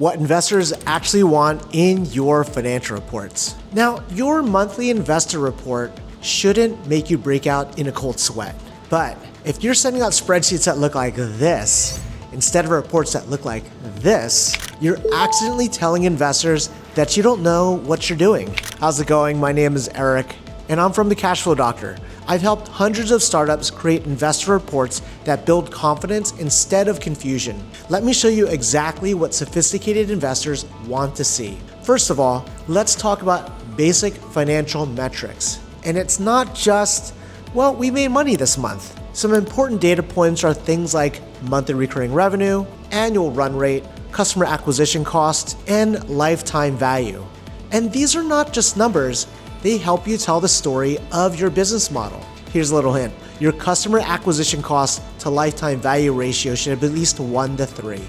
what investors actually want in your financial reports. Now, your monthly investor report shouldn't make you break out in a cold sweat. But if you're sending out spreadsheets that look like this, instead of reports that look like this, you're accidentally telling investors that you don't know what you're doing. How's it going? My name is Eric, and I'm from the Cashflow Doctor. I've helped hundreds of startups create investor reports that build confidence instead of confusion. Let me show you exactly what sophisticated investors want to see. First of all, let's talk about basic financial metrics. And it's not just, well, we made money this month. Some important data points are things like monthly recurring revenue, annual run rate, customer acquisition cost, and lifetime value. And these are not just numbers, they help you tell the story of your business model. Here's a little hint. Your customer acquisition cost to lifetime value ratio should have at least 1 to 3.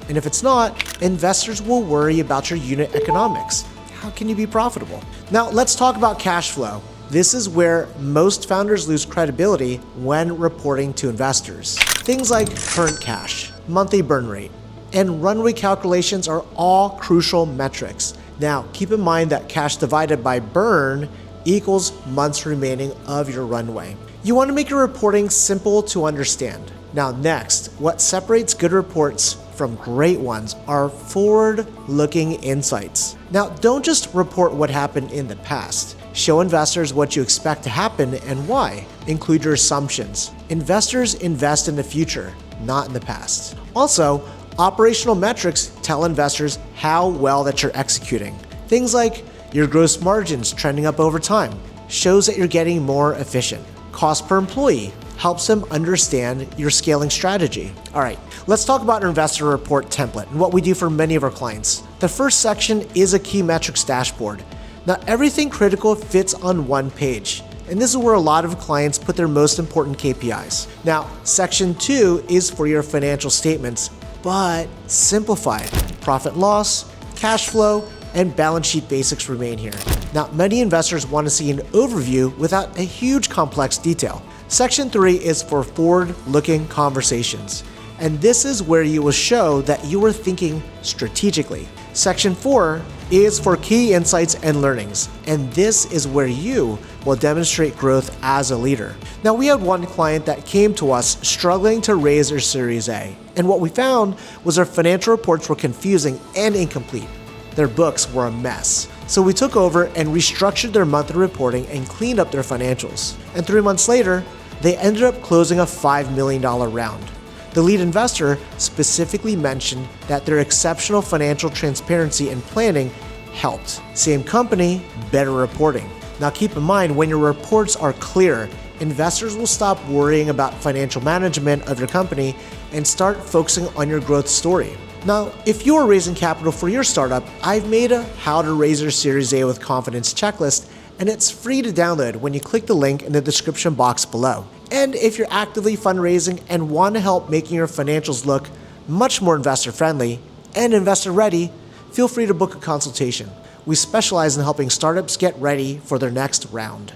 And if it's not, investors will worry about your unit economics. How can you be profitable? Now let's talk about cash flow. This is where most founders lose credibility when reporting to investors. Things like current cash, monthly burn rate, and runway calculations are all crucial metrics. Now, keep in mind that cash divided by burn equals months remaining of your runway. You want to make your reporting simple to understand. Now next, what separates good reports from great ones are forward-looking insights. Now, don't just report what happened in the past. Show investors what you expect to happen and why. Include your assumptions. Investors invest in the future, not in the past. Also, operational metrics tell investors how well that you're executing. Things like your gross margins trending up over time shows that you're getting more efficient. Cost per employee helps them understand your scaling strategy. All right, let's talk about our investor report template and what we do for many of our clients. The first section is a key metrics dashboard. Now, everything critical fits on one page, and this is where a lot of clients put their most important KPIs. Now, section 2 is for your financial statements, but simplified. Profit and loss, cash flow, and balance sheet basics remain here. Now, many investors want to see an overview without a huge complex detail. Section 3 is for forward-looking conversations, and this is where you will show that you are thinking strategically. Section 4 is for key insights and learnings, and this is where you will demonstrate growth as a leader. Now, we had one client that came to us struggling to raise their Series A, and what we found was their financial reports were confusing and incomplete. Their books were a mess. So we took over and restructured their monthly reporting and cleaned up their financials. And 3 months later, they ended up closing a $5 million round. The lead investor specifically mentioned that their exceptional financial transparency and planning helped. Same company, better reporting. Now keep in mind, when your reports are clear, investors will stop worrying about financial management of your company and start focusing on your growth story. Now, if you are raising capital for your startup, I've made a How to Raise Your Series A with Confidence checklist, and it's free to download when you click the link in the description box below. And if you're actively fundraising and want to help making your financials look much more investor-friendly and investor-ready, feel free to book a consultation. We specialize in helping startups get ready for their next round.